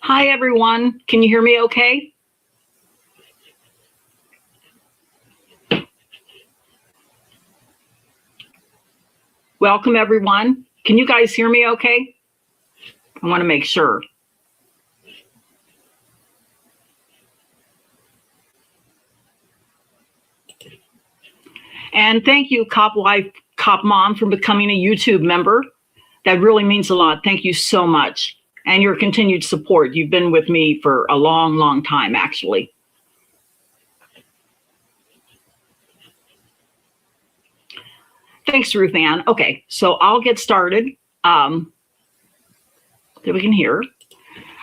Hi, everyone. Can you hear me okay? Welcome, everyone. Can you guys hear me okay? I want to make sure. And thank you, Cop Wife, Cop Mom, for becoming a YouTube member. That really means a lot. Thank you so much. And your continued support. You've been with me for a long, long time, actually. Thanks, Ruth Ann. Okay, so I'll get started. That we can hear.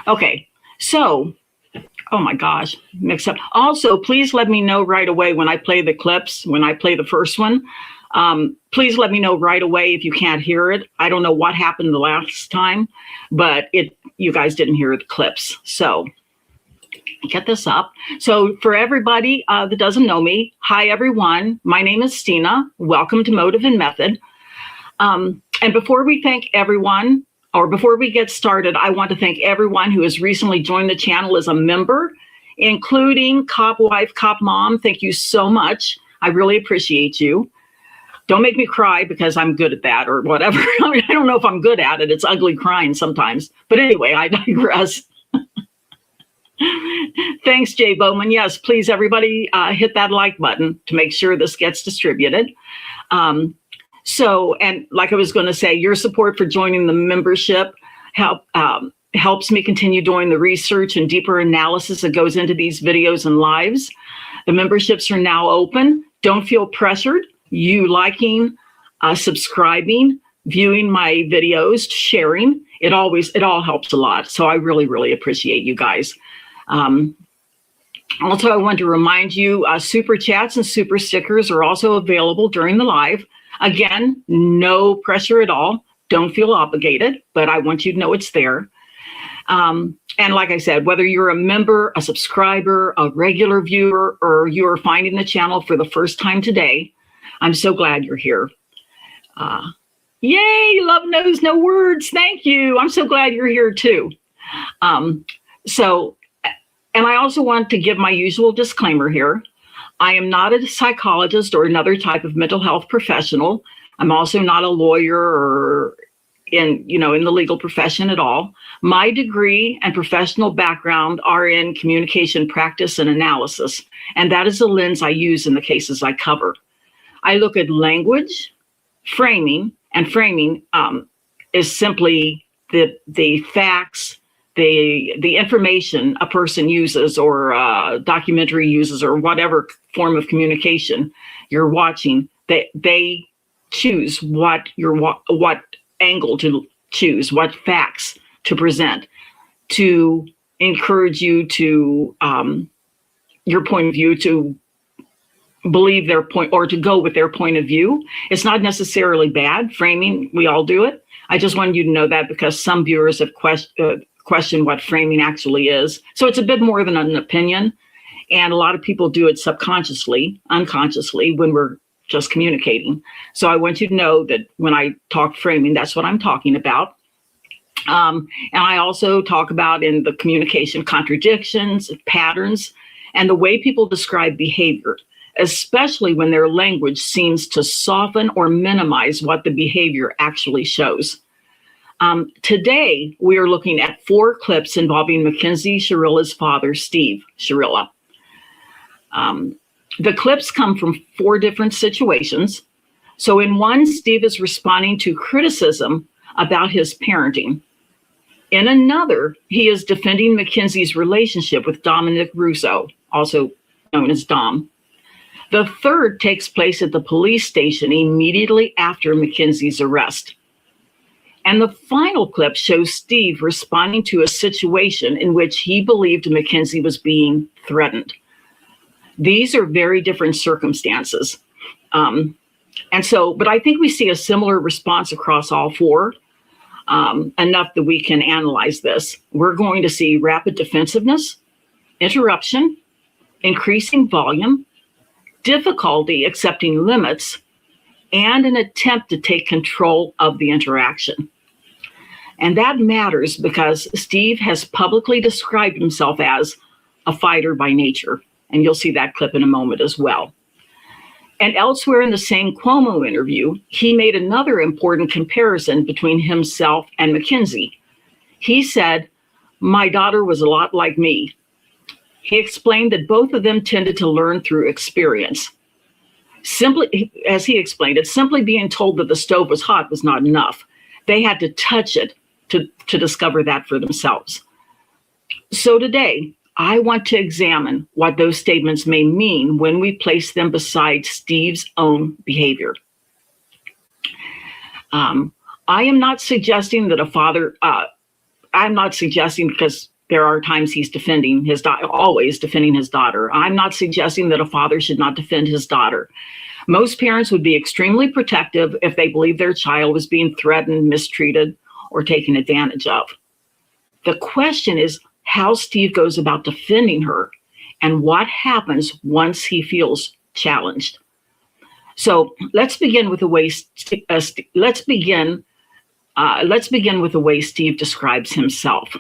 Okay, so, oh my gosh, mixed up. Also, please let me know right away when I play the clips, when I play the first one. Please let me know right away if you can't hear it. I don't know what happened the last time, but you guys didn't hear the clips. So get this up. So for everybody that doesn't know me, hi everyone. My name is Stina. Welcome to Motive and Method. And before we thank everyone, or before we get started, I want to thank everyone who has recently joined the channel as a member, including Cop Wife, Cop Mom. Thank you so much. I really appreciate you. Don't make me cry because I'm good at that or whatever. I mean, I don't know if I'm good at it. It's ugly crying sometimes. But anyway, I digress. Thanks, Jay Bowman. Yes, please, everybody, hit that like button to make sure this gets distributed. And like I was going to say, your support for joining the membership helps me continue doing the research and deeper analysis that goes into these videos and lives. The memberships are now open. Don't feel pressured. You liking, subscribing, viewing my videos, sharing, it all helps a lot. So I really, really appreciate you guys. Also, I want to remind you, super chats and super stickers are also available during the live. Again, no pressure at all. Don't feel obligated, but I want you to know it's there. And like I said, whether you're a member, a subscriber, a regular viewer, or you're finding the channel for the first time today, I'm so glad you're here. Yay, love knows no words. Thank you. I'm so glad you're here too. And I also want to give my usual disclaimer here. I am not a psychologist or another type of mental health professional. I'm also not a lawyer or in the legal profession at all. My degree and professional background are in communication practice and analysis, and that is the lens I use in the cases I cover. I look at language, framing, and framing is simply the facts, the information a person uses or a documentary uses or whatever form of communication you're watching. They choose what angle to choose, what facts to present to encourage you to your point of view, to believe their point or to go with their point of view. It's not necessarily bad. Framing, we all do it. I just wanted you to know that because some viewers have questioned what framing actually is. So it's a bit more than an opinion. And a lot of people do it subconsciously, unconsciously when we're just communicating. So I want you to know that when I talk framing, that's what I'm talking about. And I also talk about in the communication contradictions, patterns, and the way people describe behavior, especially when their language seems to soften or minimize what the behavior actually shows. Today, we are looking at 4 clips involving Mackenzie Shirilla's father, Steve Shirilla. The clips come from 4 different situations. So in one, Steve is responding to criticism about his parenting. In another, he is defending Mackenzie's relationship with Dominic Russo, also known as Dom. The third takes place at the police station immediately after Mackenzie's arrest. And the final clip shows Steve responding to a situation in which he believed Mackenzie was being threatened. These are very different circumstances. But I think we see a similar response across all 4, enough that we can analyze this. We're going to see rapid defensiveness, interruption, increasing volume, difficulty accepting limits, and an attempt to take control of the interaction. And that matters because Steve has publicly described himself as a fighter by nature. And you'll see that clip in a moment as well. And elsewhere in the same Cuomo interview, he made another important comparison between himself and Mackenzie. He said, "My daughter was a lot like me." He explained that both of them tended to learn through experience. Simply, as he explained it, simply being told that the stove was hot was not enough. They had to touch it to discover that for themselves. So today, I want to examine what those statements may mean when we place them beside Steve's own behavior. I am not suggesting that a father, I'm not suggesting, because there are times he's defending his daughter, always defending his daughter. I'm not suggesting that a father should not defend his daughter. Most parents would be extremely protective if they believe their child was being threatened, mistreated, or taken advantage of. The question is how Steve goes about defending her and what happens once he feels challenged. So let's begin with the way Steve describes himself.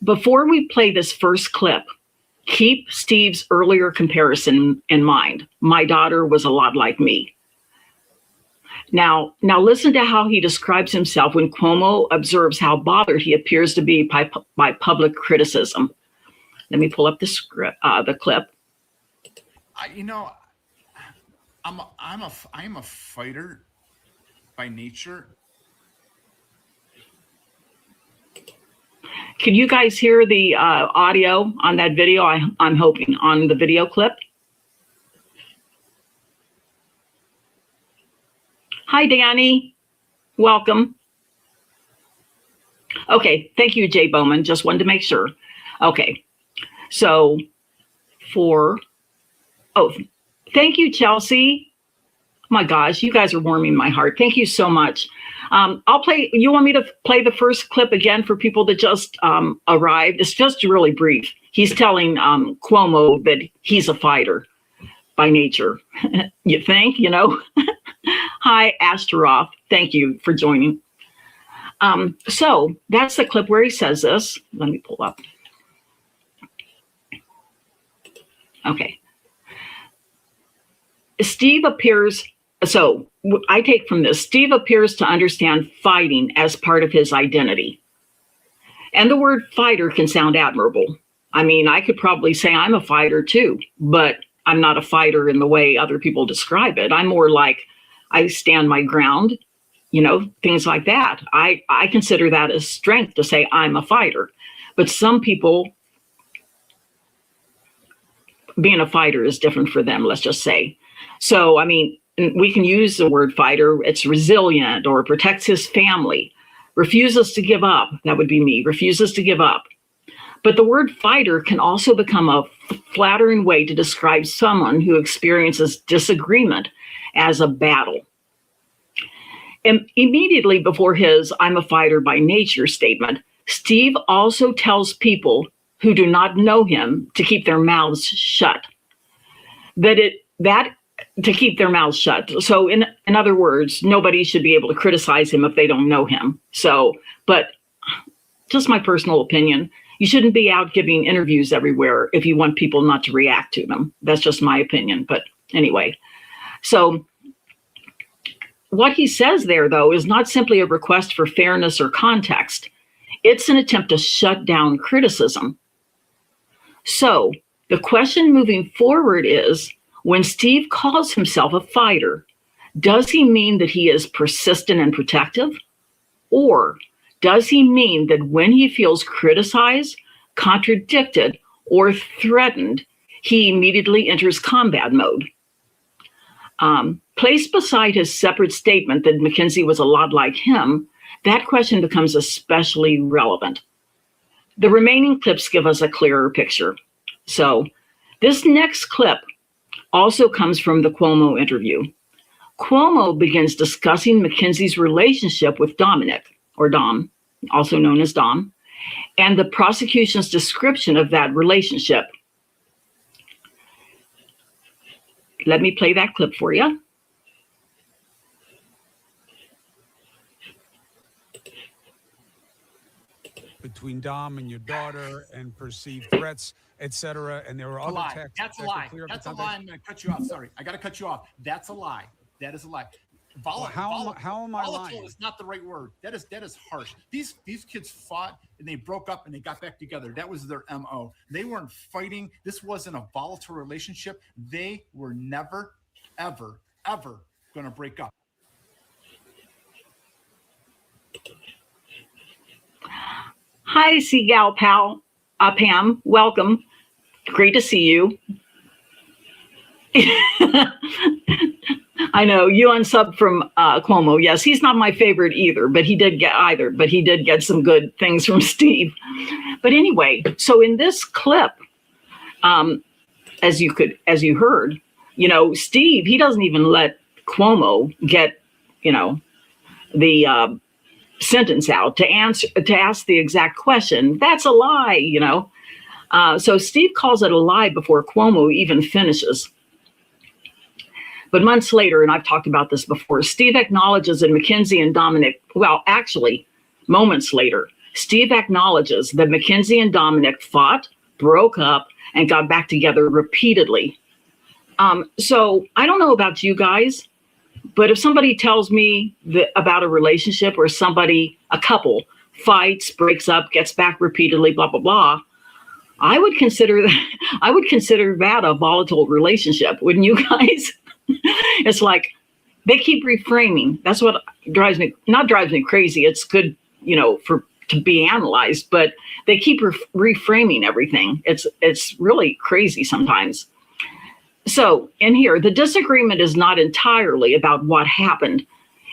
Before we play this first clip, keep Steve's earlier comparison in mind. My daughter was a lot like me. Now listen to how he describes himself when Cuomo observes how bothered he appears to be by public criticism. Let me pull up the clip. I am a fighter by nature. Can you guys hear the audio on that video? I'm hoping on the video clip. Hi, Danny. Welcome. Okay, thank you, Jay Bowman. Just wanted to make sure. Okay, so thank you, Chelsea. Oh my gosh, you guys are warming my heart. Thank you so much. You want me to play the first clip again for people that just arrived? It's just really brief. He's telling Cuomo that he's a fighter by nature. You think, Hi, Ashtaroth. Thank you for joining. So that's the clip where he says this. Let me pull up. Okay. I take from this, Steve appears to understand fighting as part of his identity. And the word fighter can sound admirable. I mean, I could probably say I'm a fighter too, but I'm not a fighter in the way other people describe it. I'm more like I stand my ground, things like that. I consider that a strength to say I'm a fighter. But some people, being a fighter is different for them, let's just say. So, I mean, we can use the word fighter. It's resilient or protects his family, refuses to give up. That would be me, refuses to give up. But the word fighter can also become a flattering way to describe someone who experiences disagreement as a battle. And immediately before his "I'm a fighter by nature" statement, Steve also tells people who do not know him to keep their mouths shut. To keep their mouths shut. So in other words, nobody should be able to criticize him if they don't know him. So, but just my personal opinion, you shouldn't be out giving interviews everywhere if you want people not to react to them. That's just my opinion. But anyway, so what he says there, though, is not simply a request for fairness or context. It's an attempt to shut down criticism. So the question moving forward is, when Steve calls himself a fighter, does he mean that he is persistent and protective? Or does he mean that when he feels criticized, contradicted, or threatened, he immediately enters combat mode? Placed beside his separate statement that Mackenzie was a lot like him, that question becomes especially relevant. The remaining clips give us a clearer picture. So this next clip also comes from the Cuomo interview. Cuomo begins discussing Mackenzie's relationship with Dominic, or Dom, also known as Dom, and the prosecution's description of that relationship. Let me play that clip for you. between Dom and your daughter and perceived threats, etc. And there were other lie. texts. That's a lie. That's a lie. I'm going to cut you off. Sorry, I got to cut you off. That's a lie. That is a lie. How am I volatile lying? is not the right word. That is harsh. These kids fought and they broke up and they got back together. That was their MO. They weren't fighting. This wasn't a volatile relationship. They were never, ever, ever going to break up. Hi, Seagal pal, Pam. Welcome. Great to see you. I know you unsubbed from Cuomo. Yes, he's not my favorite either, but he did get some good things from Steve. But anyway, so in this clip, as you heard, Steve, he doesn't even let Cuomo get, the sentence out to ask the exact question. That's a lie, So Steve calls it a lie before Cuomo even finishes. But months later, and I've talked about this before, Steve acknowledges that Mackenzie and Dominic, well, actually, moments later, Steve acknowledges that Mackenzie and Dominic fought, broke up, and got back together repeatedly. So I don't know about you guys, but if somebody tells me about a relationship where a couple fights, breaks up, gets back repeatedly, blah, blah, blah, I would consider that a volatile relationship. Wouldn't you guys? It's like they keep reframing. That's what drives me crazy. It's good, to be analyzed, but they keep reframing everything. It's really crazy sometimes. So in here, the disagreement is not entirely about what happened.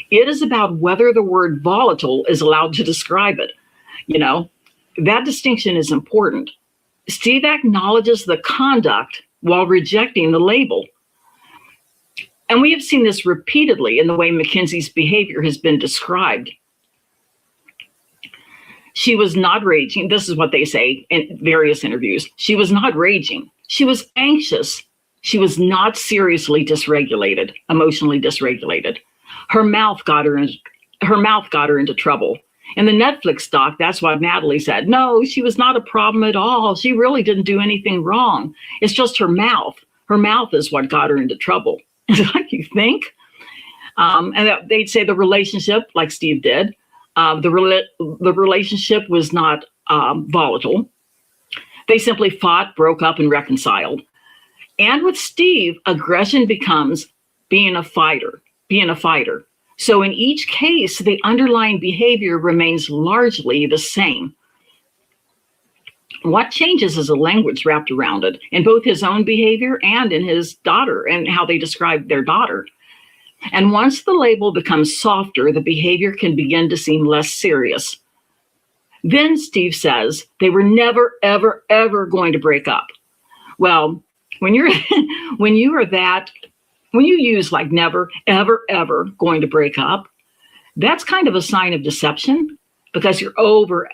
It is about whether the word volatile is allowed to describe it. That distinction is important. Steve acknowledges the conduct while rejecting the label. And we have seen this repeatedly in the way Mackenzie's behavior has been described. She was not raging. This is what they say in various interviews. She was not raging. She was anxious. She was not seriously dysregulated, emotionally dysregulated. Her mouth got her into trouble. In the Netflix doc, that's what Natalie said. No, she was not a problem at all. She really didn't do anything wrong. It's just her mouth. Her mouth is what got her into trouble. Like you think? And they'd say the relationship, like Steve did, the relationship was not volatile. They simply fought, broke up, and reconciled. And with Steve, aggression becomes being a fighter. So in each case, the underlying behavior remains largely the same. What changes is a language wrapped around it in both his own behavior and in his daughter and how they describe their daughter. And once the label becomes softer, the behavior can begin to seem less serious. Then Steve says they were never, ever, ever going to break up. Well, when you use like never, ever, ever going to break up, that's kind of a sign of deception because you're over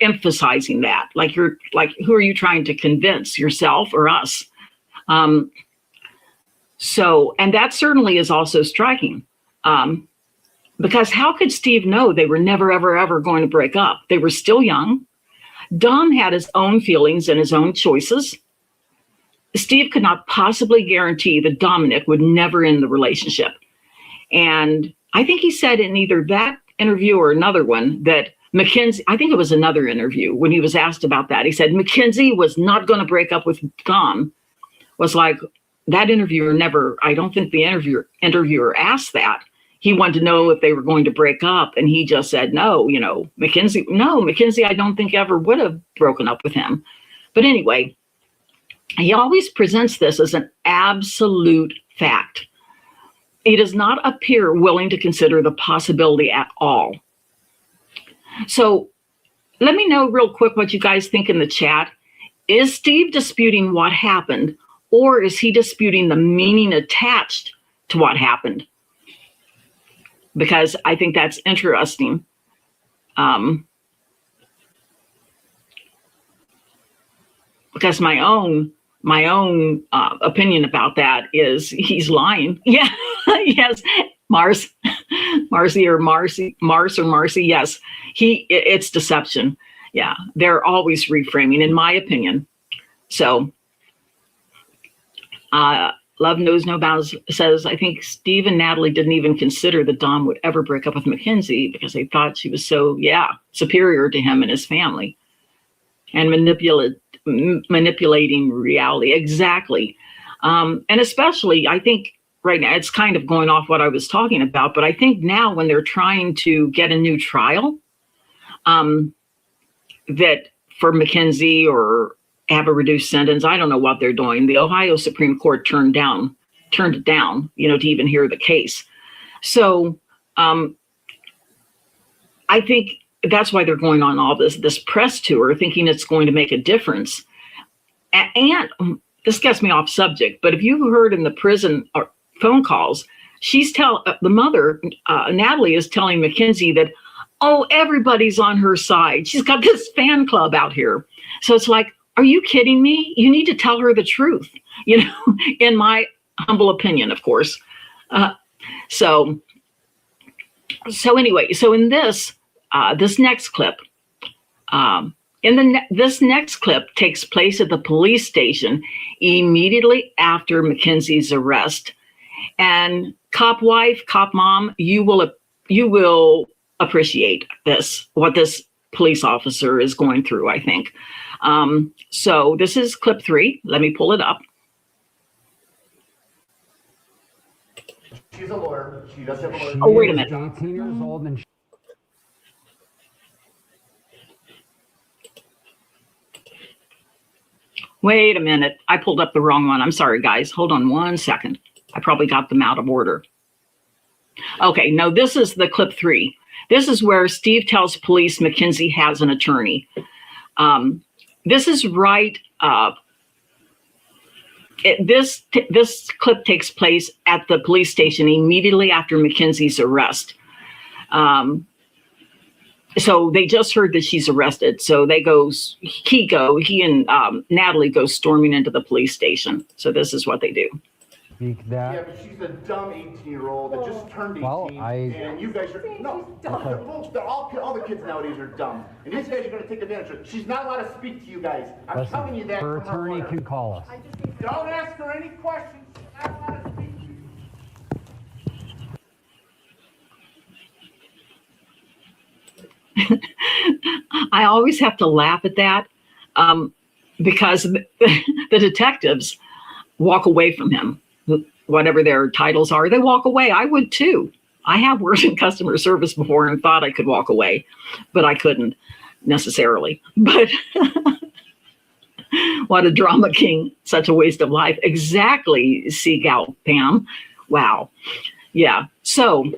emphasizing that. Who are you trying to convince, yourself or us? And that certainly is also striking. Because how could Steve know they were never, ever, ever going to break up? They were still young. Dom had his own feelings and his own choices. Steve could not possibly guarantee that Dominic would never end the relationship. And I think he said in either that interview or another one that Mackenzie, I think it was another interview when he was asked about that. He said Mackenzie was not going to break up with Dom. Was like that interviewer never, I don't think the interviewer asked that. He wanted to know if they were going to break up. And he just said, no, Mackenzie, I don't think ever would have broken up with him. But anyway, he always presents this as an absolute fact. He does not appear willing to consider the possibility at all. So let me know real quick what you guys think in the chat. Is Steve disputing what happened, or is he disputing the meaning attached to what happened? Because I think that's interesting. Because my own my own opinion about that is he's lying. Yeah, yes, Marcy. Yes, it's deception. Yeah, they're always reframing, in my opinion. So, Love Knows No Bounds says, I think Steve and Natalie didn't even consider that Dom would ever break up with Mackenzie because they thought she was so, superior to him and his family. And manipulating reality. Exactly. And especially, I think right now, it's kind of going off what I was talking about, but I think now when they're trying to get a new trial, that for Mackenzie or have a reduced sentence, I don't know what they're doing. The Ohio Supreme Court turned it down, to even hear the case. So I think that's why they're going on all this press tour, thinking it's going to make a difference. And this gets me off subject, but if you've heard in the prison or phone calls, the mother, Natalie, is telling Mackenzie that, everybody's on her side. She's got this fan club out here. So it's like, are you kidding me? You need to tell her the truth, in my humble opinion, of course. So anyway, so in this next clip, this next clip takes place at the police station immediately after Mackenzie's arrest. And cop wife, cop mom, you will appreciate what this police officer is going through, I think. So this is clip 3. Let me pull it up. She's a lawyer. She does have a lawyer. Oh, wait a minute. 18 years old and Wait a minute. I pulled up the wrong one. I'm sorry, guys. Hold on 1 second. I probably got them out of order. Okay, no, this is the clip 3. This is where Steve tells police Mackenzie has an attorney. This is right. This clip takes place at the police station immediately after Mackenzie's arrest. So they just heard that she's arrested. So he and Natalie go storming into the police station. So this is what they do. speak that. Yeah, but she's a dumb 18-year-old that just turned 18. And you guys are no. All the kids nowadays are dumb, and these guys are going to take advantage of it. She's not allowed to speak to you guys. I'm telling you that. Her attorney can call us. Don't ask her any questions. She's not allowed to speak to you. I always have to laugh at that because the detectives walk away from him, whatever their titles are. They walk away. I would too. I have worked in customer service before and thought I could walk away, but I couldn't necessarily. But what a drama king, such a waste of life. Exactly, Seagal, Pam. Wow. Yeah. So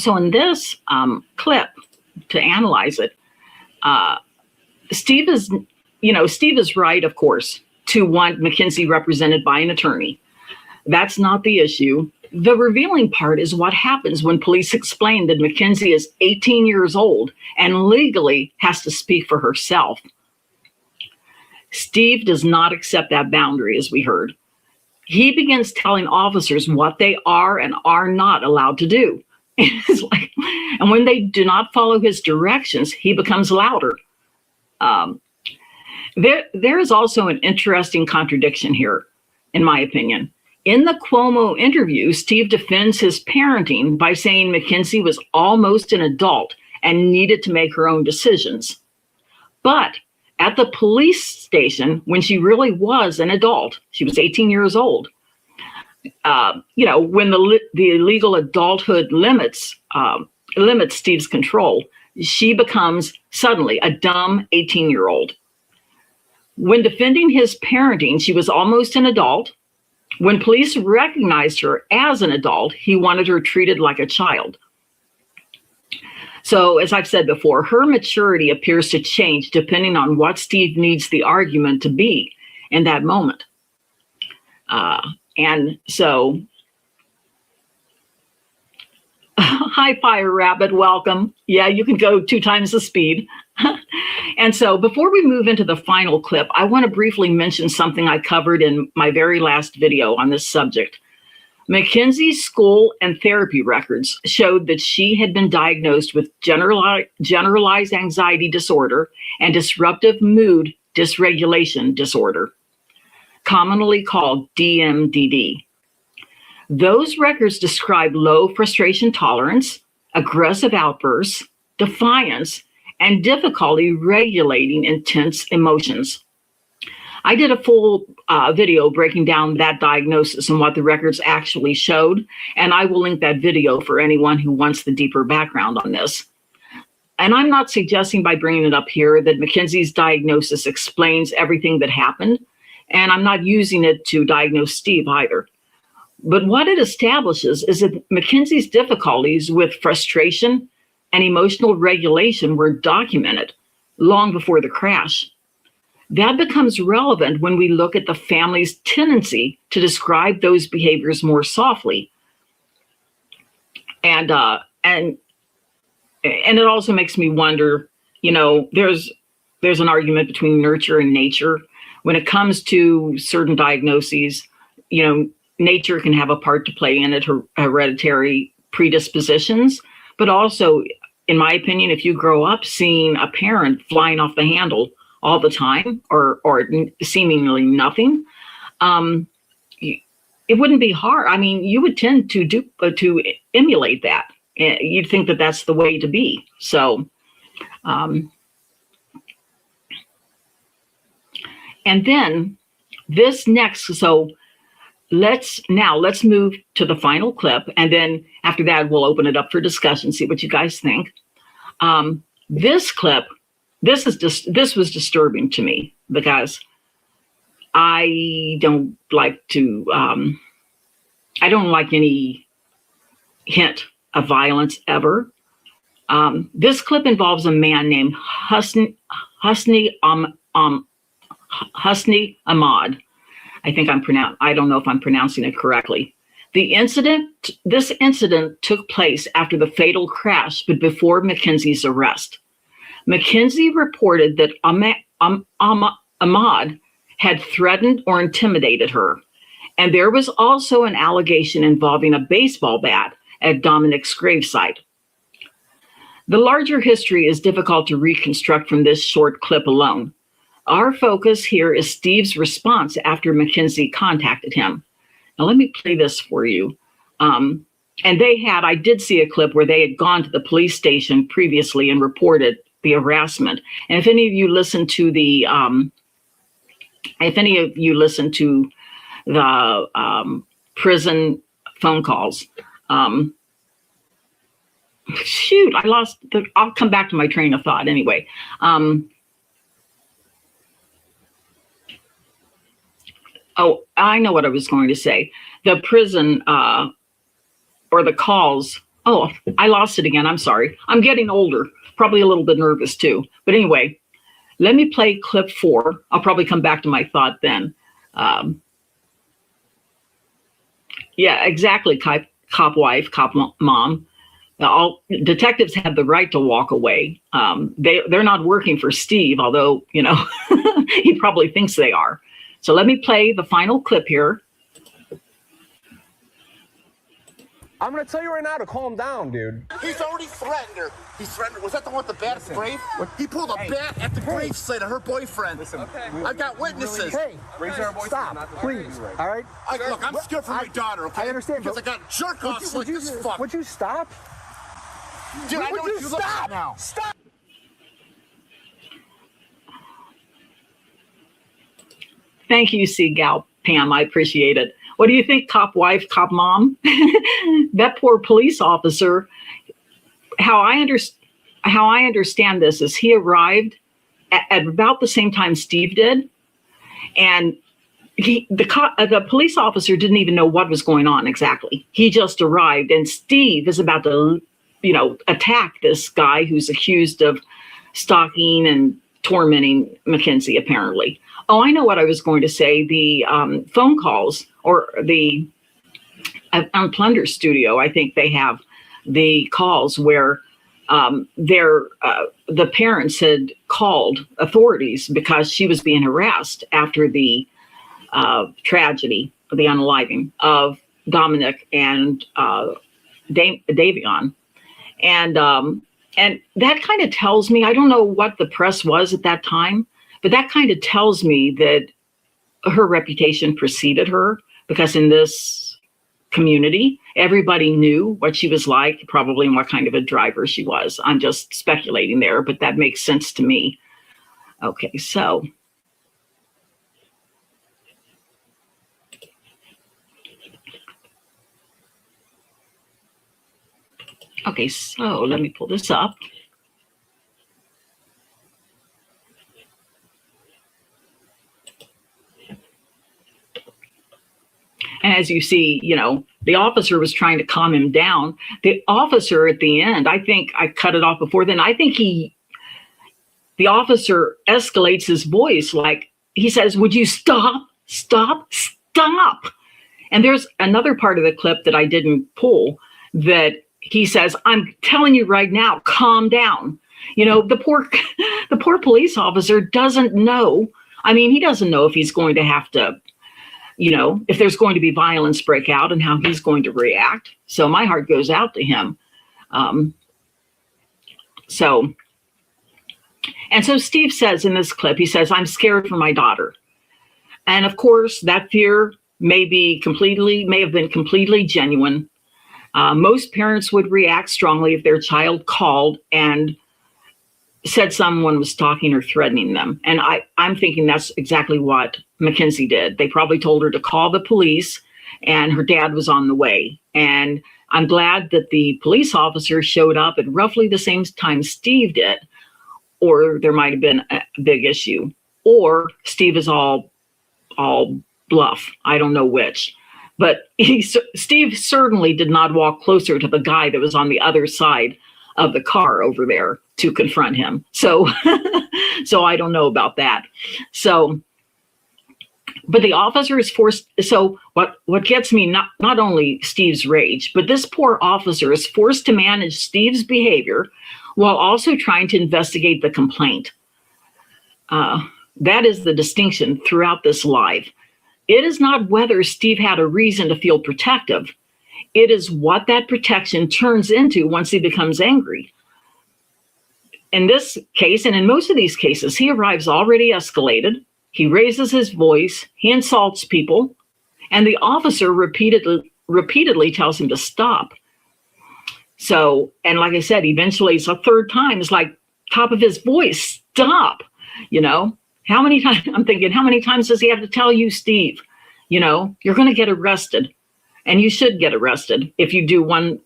in this clip, to analyze it, Steve is right, of course, to want Mackenzie represented by an attorney. That's not the issue. The revealing part is what happens when police explain that Mackenzie is 18 years old and legally has to speak for herself. Steve does not accept that boundary, as we heard. He begins telling officers what they are and are not allowed to do. And when they do not follow his directions, he becomes louder. There is also an interesting contradiction here, in my opinion. In the Cuomo interview, Steve defends his parenting by saying Mackenzie was almost an adult and needed to make her own decisions. But at the police station, when she really was an adult, she was 18 years old, when the legal adulthood limits Steve's control, she becomes suddenly a dumb 18-year-old. When defending his parenting, she was almost an adult. When police recognized her as an adult, he wanted her treated like a child. So, as I've said before, her maturity appears to change depending on what Steve needs the argument to be in that moment. And so, hi, Fire Rabbit, welcome. Yeah, you can go 2 times the speed. And so before we move into the final clip, I want to briefly mention something I covered in my very last video on this subject. Mackenzie's school and therapy records showed that she had been diagnosed with generalized anxiety disorder and disruptive mood dysregulation disorder, commonly called DMDD. Those records describe low frustration tolerance, aggressive outbursts, defiance, and difficulty regulating intense emotions. I did a full video breaking down that diagnosis and what the records actually showed, and I will link that video for anyone who wants the deeper background on this. And I'm not suggesting by bringing it up here that Mackenzie's diagnosis explains everything that happened, and I'm not using it to diagnose Steve either. But what it establishes is that Mackenzie's difficulties with frustration and emotional regulation were documented long before the crash. That becomes relevant when we look at the family's tendency to describe those behaviors more softly. And it also makes me wonder, there's an argument between nurture and nature. When it comes to certain diagnoses, nature can have a part to play in it, hereditary predispositions, but also, in my opinion, if you grow up seeing a parent flying off the handle all the time or seemingly nothing, it wouldn't be hard. I mean, you would tend to emulate that. You'd think that that's the way to be. So, and then this next, so let's move to the final clip. And then after that, we'll open it up for discussion, see what you guys think. This clip, this was disturbing to me because I don't like any hint of violence ever. This clip involves a man named Husni Ahmad. I don't know if I'm pronouncing it correctly. This incident took place after the fatal crash, but before Mackenzie's arrest. Mackenzie reported that Ahmad had threatened or intimidated her. And there was also an allegation involving a baseball bat at Dominic's gravesite. The larger history is difficult to reconstruct from this short clip alone. Our focus here is Steve's response after Mackenzie contacted him. Now let me play this for you. And I did see a clip where they had gone to the police station previously and reported the harassment. And if any of you listen to the prison phone calls, I'll come back to my train of thought anyway. Oh, I know what I was going to say. The prison or the calls. Oh, I lost it again. I'm sorry. I'm getting older, probably a little bit nervous too. But anyway, let me play clip 4. I'll probably come back to my thought then. Yeah, exactly. Cop wife, cop mom. All detectives have the right to walk away. They're not working for Steve, although, he probably thinks they are. So let me play the final clip here. I'm going to tell you right now to calm down, dude. He's already threatened her. He threatened her. Was that the one with the bat at the grave? He pulled a bat at the grave site of her boyfriend. Listen, I've got witnesses. Hey, stop, please. All right? Look, I'm scared for my daughter, okay? I understand. Because I got jerk-offs like this fuck. Would you stop? Dude, I know what you look at now. Stop! Thank you, Seagal, Pam. I appreciate it. What do you think, cop wife, cop mom? That poor police officer. How I understand this is he arrived at about the same time Steve did, and the police officer didn't even know what was going on exactly. He just arrived, and Steve is about to, attack this guy who's accused of stalking and tormenting Mackenzie, apparently. Oh, I know what I was going to say. The phone calls or on Plunder Studio, I think they have the calls where the parents had called authorities because she was being harassed after the tragedy, the unaliving of Dominic and Davion. And that kind of tells me, I don't know what the press was at that time, but that kind of tells me that her reputation preceded her, because in this community, everybody knew what she was like, probably, and what kind of a driver she was. I'm just speculating there, but that makes sense to me. Okay, so. Okay, so let me pull this up. And as you see, the officer was trying to calm him down. The officer at the end, I think I cut it off before then. I think the officer escalates his voice, like he says, "Would you stop, stop, stop?" And there's another part of the clip that I didn't pull that he says, "I'm telling you right now, calm down." The poor police officer doesn't know. I mean, he doesn't know if he's going to have to, if there's going to be violence break out and how he's going to react. So my heart goes out to him. So Steve says in this clip, he says, "I'm scared for my daughter." And of course, that fear may have been completely genuine. Most parents would react strongly if their child called and said someone was stalking or threatening them. And I'm thinking that's exactly what Mackenzie did. They probably told her to call the police, and her dad was on the way. And I'm glad that the police officer showed up at roughly the same time Steve did, or there might have been a big issue, or Steve is all bluff. I don't know which. But Steve certainly did not walk closer to the guy that was on the other side of the car over there to confront him. So, so I don't know about that. So, but the officer is forced. So what gets me, not only Steve's rage, but this poor officer is forced to manage Steve's behavior while also trying to investigate the complaint. That is the distinction throughout this live. It is not whether Steve had a reason to feel protective. It is what that protection turns into once he becomes angry. In this case, and in most of these cases, he arrives already escalated. He raises his voice. He insults people. And the officer repeatedly tells him to stop. So, and like I said, eventually it's a third time. It's like top of his voice, stop, How many times, I'm thinking, how many times does he have to tell you, Steve, you're going to get arrested, and you should get arrested if you do one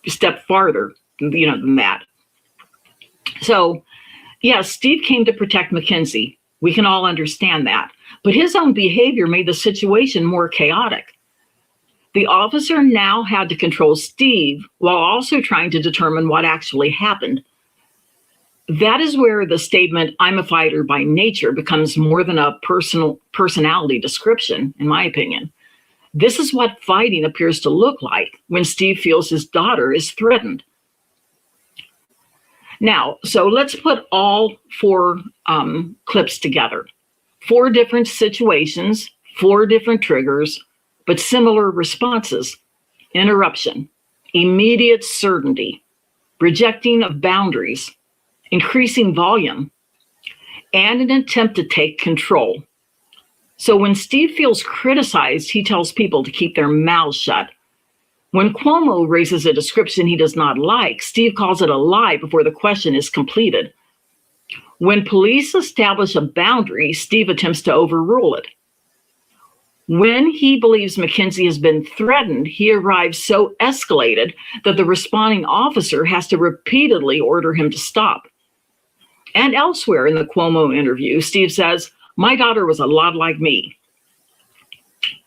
step farther, than that. So, yes, Steve came to protect Mackenzie. We can all understand that. But his own behavior made the situation more chaotic. The officer now had to control Steve while also trying to determine what actually happened. That is where the statement, "I'm a fighter by nature," becomes more than a personality description, in my opinion. This is what fighting appears to look like when Steve feels his daughter is threatened. Now, so let's put all four clips together. 4 different situations, 4 different triggers, but similar responses. Interruption, immediate certainty, rejecting of boundaries, increasing volume, and an attempt to take control. So when Steve feels criticized, he tells people to keep their mouths shut. When Cuomo raises a description he does not like, Steve calls it a lie before the question is completed. When police establish a boundary, Steve attempts to overrule it. When he believes Mackenzie has been threatened, he arrives so escalated that the responding officer has to repeatedly order him to stop. And elsewhere in the Cuomo interview, Steve says, "My daughter was a lot like me."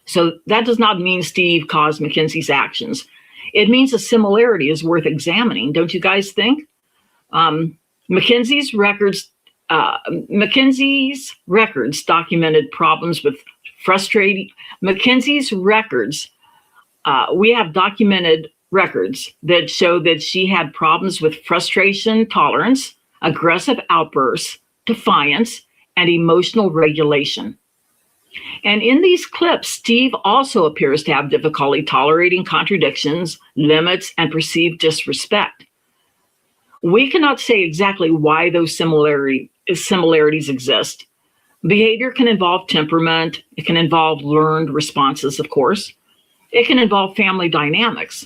So that does not mean Steve caused Mackenzie's actions. It means a similarity is worth examining, don't you guys think? Mackenzie's records documented problems with frustrating. Mackenzie's records, we have documented records that show that she had problems with frustration tolerance, aggressive outbursts, defiance, and emotional regulation. And in these clips, Steve also appears to have difficulty tolerating contradictions, limits, and perceived disrespect. We cannot say exactly why those similarities exist. Behavior can involve temperament. It can involve learned responses, of course. It can involve family dynamics.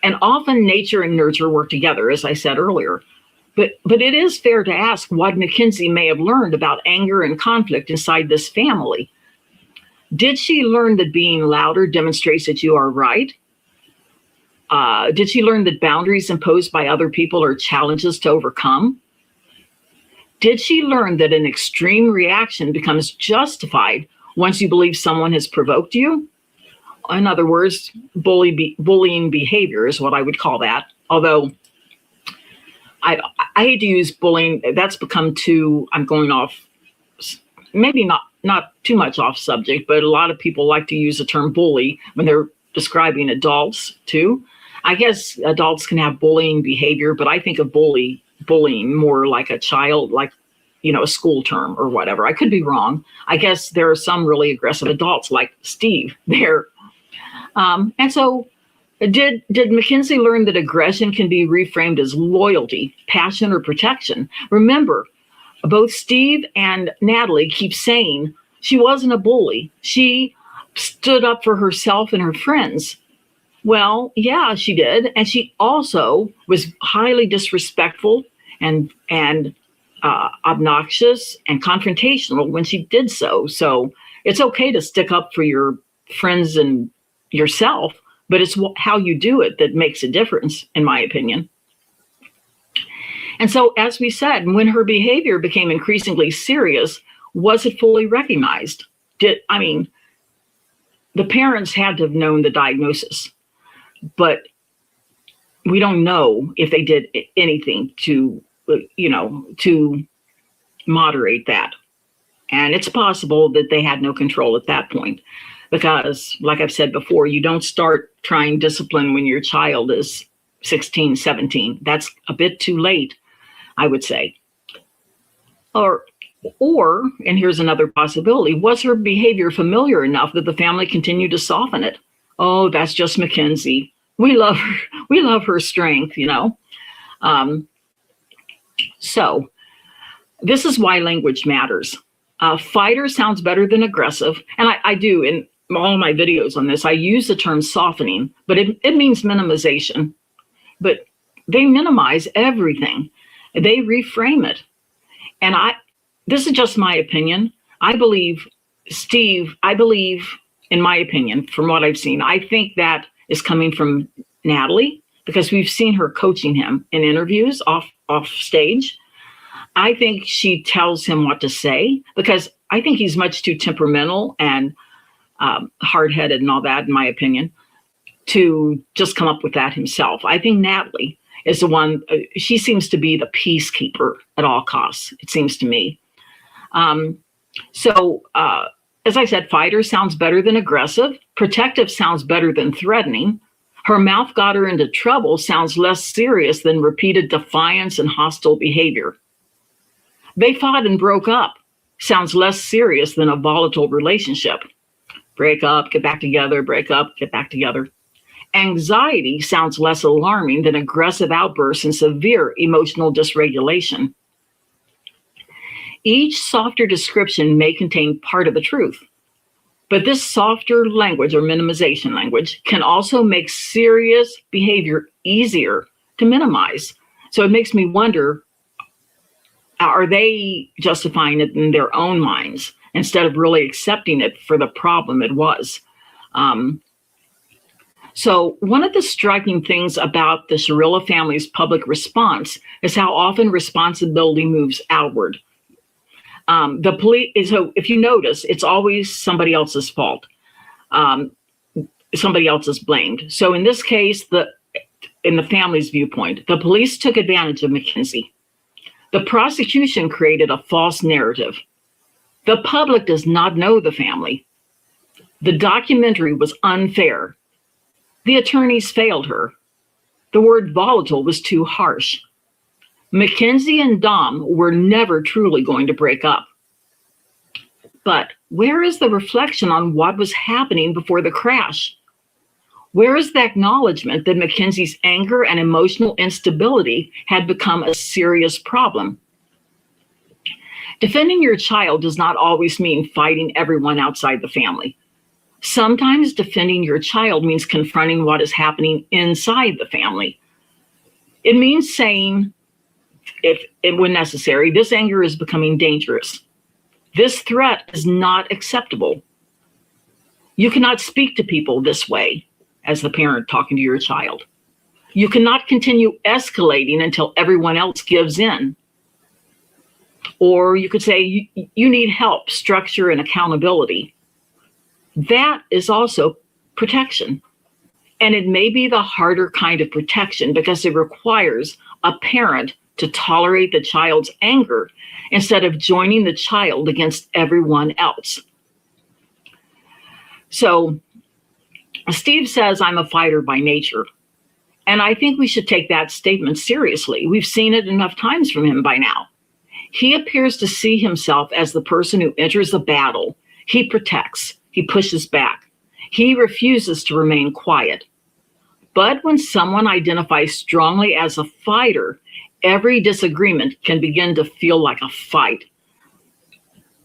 And often nature and nurture work together, as I said earlier. But it is fair to ask what Mackenzie may have learned about anger and conflict inside this family. Did she learn that being louder demonstrates that you are right? Did she learn that boundaries imposed by other people are challenges to overcome? Did she learn that an extreme reaction becomes justified once you believe someone has provoked you? In other words, bullying behavior is what I would call that. Although I hate to use bullying. That's become too, I'm going off, maybe not too much off subject, but a lot of people like to use the term bully when they're describing adults too. I guess adults can have bullying behavior, but I think of bullying more like a child, like, a school term or whatever. I could be wrong. I guess there are some really aggressive adults like Steve there. And so did Mackenzie learn that aggression can be reframed as loyalty, passion, or protection? Remember, both Steve and Natalie keep saying she wasn't a bully. She stood up for herself and her friends. Well, yeah, she did. And she also was highly disrespectful and obnoxious and confrontational when she did so. So it's okay to stick up for your friends and yourself, but it's how you do it that makes a difference, in my opinion. And so, as we said, when her behavior became increasingly serious, was it fully recognized? The parents had to have known the diagnosis, but we don't know if they did anything to moderate that. And it's possible that they had no control at that point because, like I've said before, you don't start trying discipline when your child is 16, 17. That's a bit too late, I would say. Or, and here's another possibility, was her behavior familiar enough that the family continued to soften it? Oh, that's just Mackenzie. We love her. We love her strength, So this is why language matters. Fighter sounds better than aggressive. And I do in all my videos on this, I use the term softening, but it means minimization. But they minimize everything. They reframe it. And this is just my opinion. I believe, in my opinion, from what I've seen, I think that is coming from Natalie because we've seen her coaching him in interviews off stage. I think she tells him what to say because I think he's much too temperamental and hard-headed and all that, in my opinion, to just come up with that himself. I think Natalie is the one, she seems to be the peacekeeper at all costs, it seems to me. As I said, fighter sounds better than aggressive. Protective sounds better than threatening. Her mouth got her into trouble sounds less serious than repeated defiance and hostile behavior. They fought and broke up sounds less serious than a volatile relationship. Break up, get back together, break up, get back together. Anxiety sounds less alarming than aggressive outbursts and severe emotional dysregulation. Each softer description may contain part of the truth, but this softer language or minimization language can also make serious behavior easier to minimize. So it makes me wonder, are they justifying it in their own minds instead of really accepting it for the problem it was? So one of the striking things about the Shirilla family's public response is how often responsibility moves outward. The police, so if you notice, it's always somebody else's fault. Somebody else is blamed. So in this case, in the family's viewpoint, the police took advantage of Mackenzie. The prosecution created a false narrative. The public does not know the family. The documentary was unfair. The attorneys failed her. The word volatile was too harsh. Mackenzie and Dom were never truly going to break up. But where is the reflection on what was happening before the crash? Where is the acknowledgement that Mackenzie's anger and emotional instability had become a serious problem? Defending your child does not always mean fighting everyone outside the family. Sometimes defending your child means confronting what is happening inside the family. It means saying, when necessary, this anger is becoming dangerous. This threat is not acceptable. You cannot speak to people this way, as the parent talking to your child. You cannot continue escalating until everyone else gives in. Or you could say, you need help, structure, and accountability. That is also protection. And it may be the harder kind of protection because it requires a parent to tolerate the child's anger instead of joining the child against everyone else. So Steve says, I'm a fighter by nature. And I think we should take that statement seriously. We've seen it enough times from him by now. He appears to see himself as the person who enters the battle. He protects. He pushes back. He refuses to remain quiet. But when someone identifies strongly as a fighter, every disagreement can begin to feel like a fight.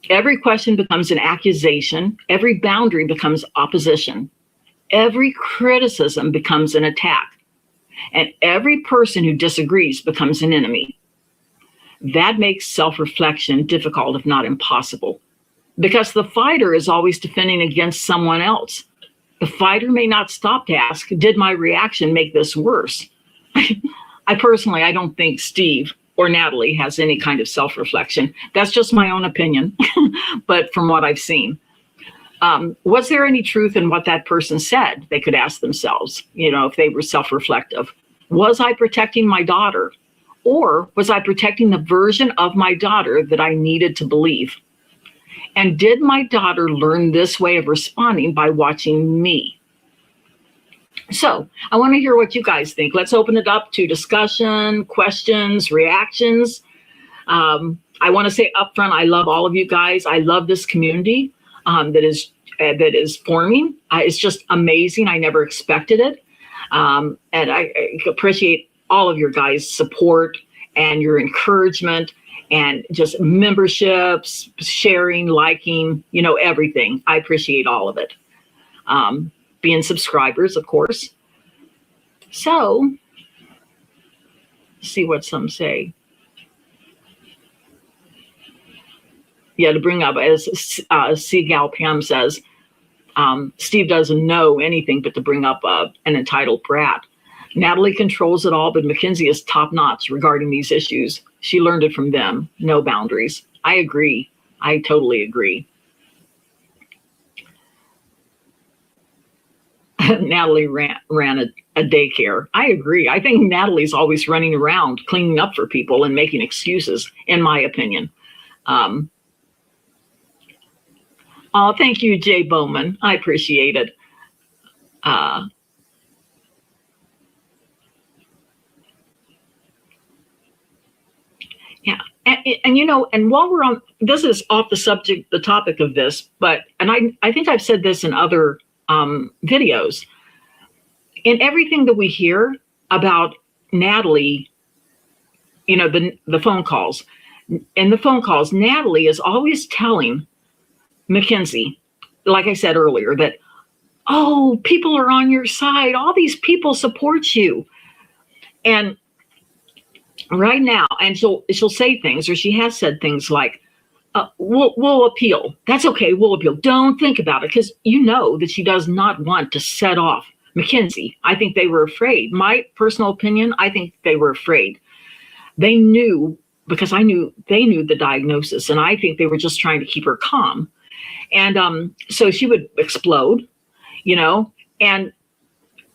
Every question becomes an accusation. Every boundary becomes opposition. Every criticism becomes an attack. And every person who disagrees becomes an enemy. That makes self-reflection difficult, if not impossible, because the fighter is always defending against someone else. The fighter may not stop to ask, did my reaction make this worse? I don't think Steve or Natalie has any kind of self-reflection. That's just my own opinion, but from what I've seen. Was there any truth in what that person said? They could ask themselves, if they were self-reflective. Was I protecting my daughter? Or was I protecting the version of my daughter that I needed to believe? And did my daughter learn this way of responding by watching me? So I want to hear what you guys think. Let's open it up to discussion, questions, reactions. I want to say upfront, I love all of you guys. I love this community that is forming. It's just amazing. I never expected it. And I appreciate all of your guys' support and your encouragement and just memberships, sharing, liking, everything. I appreciate all of it. Being subscribers, of course. So, see what some say. Yeah, to bring up, as Seagal Pam says, Steve doesn't know anything but to bring up an entitled brat. Natalie controls it all, but Mackenzie is top-notch regarding these issues. She learned it from them. No boundaries. I agree. I totally agree. Natalie ran a daycare. I agree. I think Natalie's always running around cleaning up for people and making excuses, in my opinion. Oh, thank you, Jay Bowman. I appreciate it. Yeah, and while we're on, this is off the topic of this, but, and I think I've said this in other videos. In everything that we hear about Natalie, the phone calls, in the phone calls, Natalie is always telling Mackenzie, like I said earlier, that, oh, people are on your side. All these people support you. And right now, and she'll say things, or she has said things like, we'll appeal. That's okay, we'll appeal. Don't think about it, because you know that she does not want to set off Mackenzie. I think they were afraid. My personal opinion, I think they were afraid. They knew, because they knew the diagnosis, and I think they were just trying to keep her calm. And so she would explode, and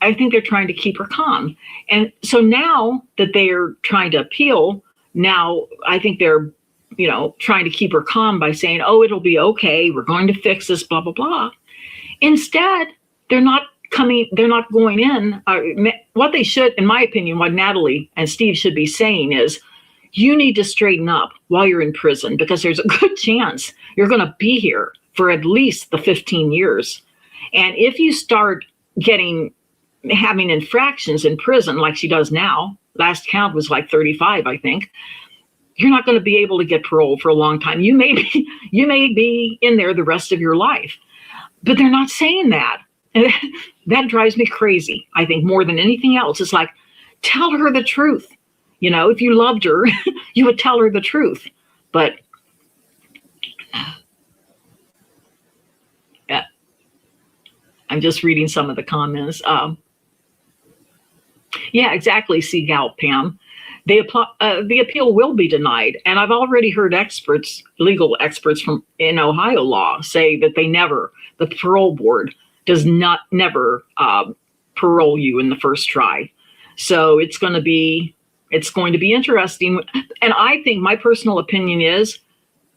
I think they're trying to keep her calm. And so now that they're trying to appeal, now I think they're, trying to keep her calm by saying, oh, it'll be okay. We're going to fix this, blah, blah, blah. Instead, they're not they're not going in. What they should, in my opinion, what Natalie and Steve should be saying is, you need to straighten up while you're in prison, because there's a good chance you're going to be here for at least the 15 years. And if you start having infractions in prison like she does now, last count was like 35, I think, you're not going to be able to get parole for a long time. You may be in there the rest of your life, but they're not saying that. And that drives me crazy, I think, more than anything else. It's like, tell her the truth. You know, if you loved her, you would tell her the truth. But I'm just reading some of the comments. Yeah, exactly, Seagal, Pam. The appeal will be denied. And I've already heard legal experts in Ohio law say that the parole board does never parole you in the first try. So it's going to be interesting. And I think my personal opinion is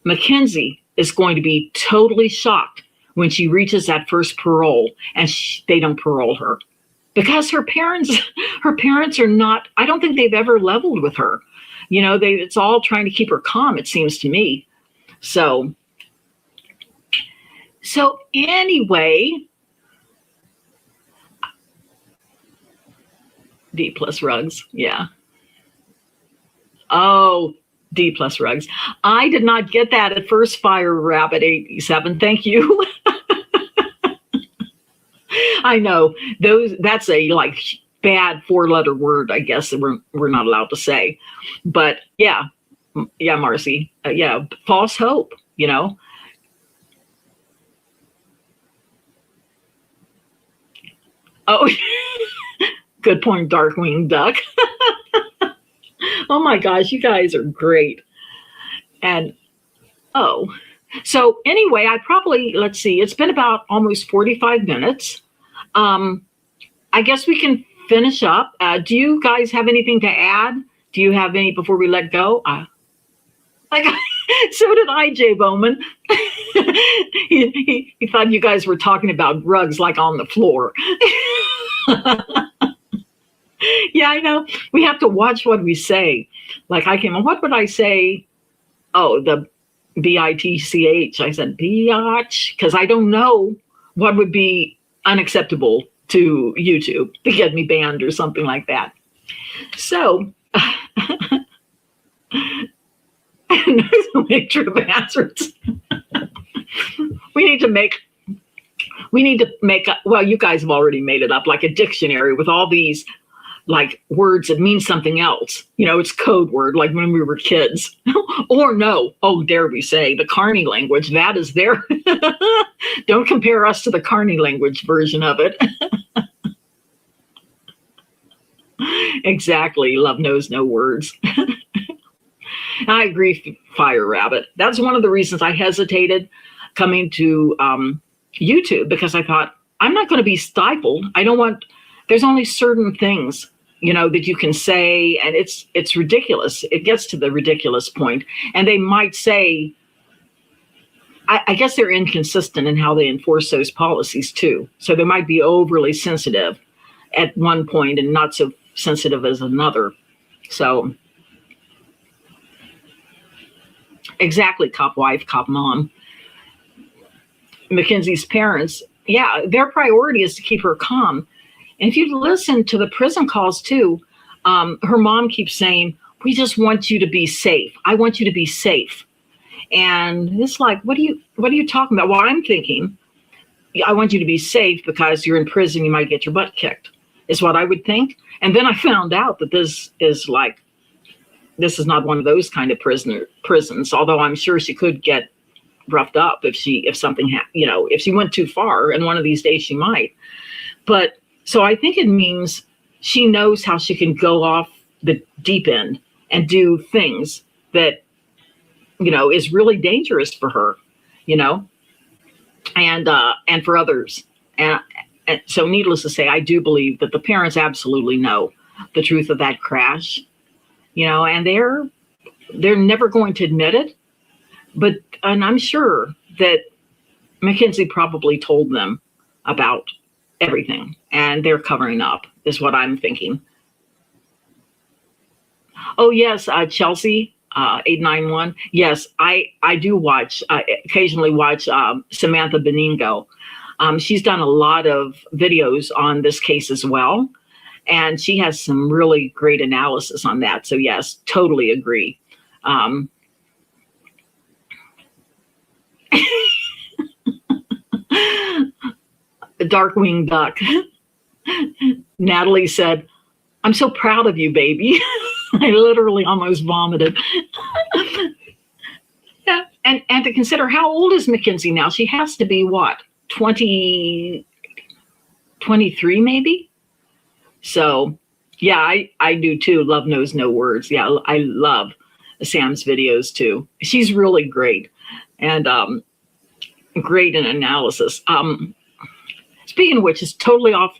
Mackenzie is going to be totally shocked when she reaches that first parole and they don't parole her. Because her parents are not, I don't think they've ever leveled with her. You know, it's all trying to keep her calm, it seems to me. So anyway, D plus rugs, yeah. Oh, D plus rugs. I did not get that at first, Fire Rabbit 87. Thank you. I know that's a bad 4-letter word, I guess, that we're not allowed to say. But yeah, Marcy, false hope, you know. Oh, good point, Darkwing Duck. Oh my gosh, you guys are great. And so anyway, let's see, it's been about almost 45 minutes. I guess we can finish up. Do you guys have anything to add? Do you have any before we let go? So did I, Jay Bowman. he thought you guys were talking about rugs like on the floor. Yeah, I know. We have to watch what we say. Like what would I say? Oh, the bitch. I said biatch because I don't know what would be unacceptable to YouTube to get me banned or something like that. So make true answers. We need to make well, you guys have already made it up, like a dictionary with all these like words that mean something else. You know, it's code word, like when we were kids. Or no, dare we say, the Carney language, that is there. Don't compare us to the Carney language version of it. Exactly, love knows no words. I agree, Fire Rabbit. That's one of the reasons I hesitated coming to YouTube, because I thought, I'm not going to be stifled. There's only certain things, you know, that you can say, and it's ridiculous. It gets to the ridiculous point. And they might say, I guess they're inconsistent in how they enforce those policies too. So they might be overly sensitive at one point and not so sensitive as another. So exactly, cop wife, cop mom. Mackenzie's parents, yeah, their priority is to keep her calm. And if you listen to the prison calls too, her mom keeps saying, we just want you to be safe. I want you to be safe. And it's like, what are you talking about? Well, I'm thinking, I want you to be safe because you're in prison, you might get your butt kicked, is what I would think. And then I found out that this is not one of those kind of prisons, although I'm sure she could get roughed up if she went too far, and one of these days she might. But so I think it means she knows how she can go off the deep end and do things that, you know, is really dangerous for her, you know, and for others. And so needless to say, I do believe that the parents absolutely know the truth of that crash, you know, and they're never going to admit it. And I'm sure that Mackenzie probably told them about everything, and they're covering up, is what I'm thinking. Oh yes, Chelsea, 891. Yes, I do watch, occasionally watch Samantha Beningo. She's done a lot of videos on this case as well, and she has some really great analysis on that. So yes, totally agree. Darkwing Duck. Natalie said, "I'm so proud of you, baby." I literally almost vomited. Yeah, and to consider, how old is Mackenzie now? She has to be what, 20, 23 maybe? So yeah, I do too. Love knows no words. Yeah, I love Sam's videos too. She's really great, and great in analysis. Speaking of which, it's totally off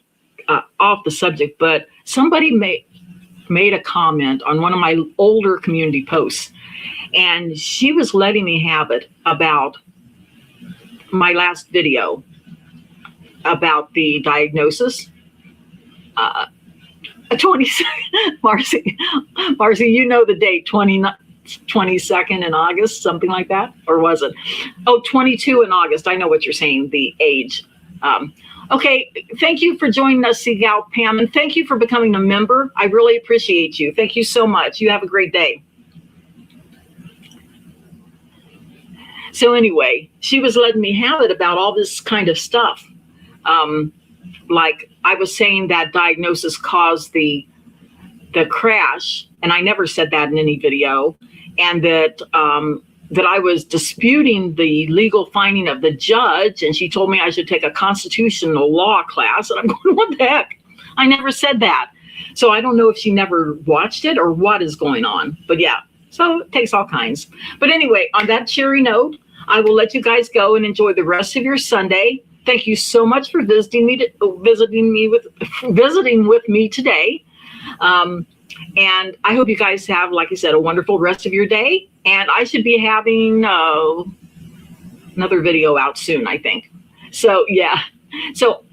the subject, but somebody made a comment on one of my older community posts, and she was letting me have it about my last video about the diagnosis. 22nd, Marcy, you know the date, 22nd in August, something like that, or was it? Oh, 22 in August. I know what you're saying, the age. Okay, thank you for joining us, Seagal Pam, and thank you for becoming a member. I really appreciate you. Thank you so much. You have a great day. So anyway, she was letting me have it about all this kind of stuff. Like I was saying that diagnosis caused the crash, and I never said that in any video, and that that I was disputing the legal finding of the judge, and she told me I should take a constitutional law class, and I'm going, what the heck? I never said that. So I don't know if she never watched it or what is going on, but yeah, so it takes all kinds. But anyway, on that cheery note, I will let you guys go and enjoy the rest of your Sunday. Thank you so much for visiting with me today. And I hope you guys have, like I said, a wonderful rest of your day. And I should be having another video out soon, I think. So, yeah. So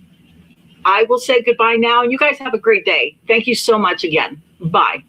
I will say goodbye now. And you guys have a great day. Thank you so much again. Bye.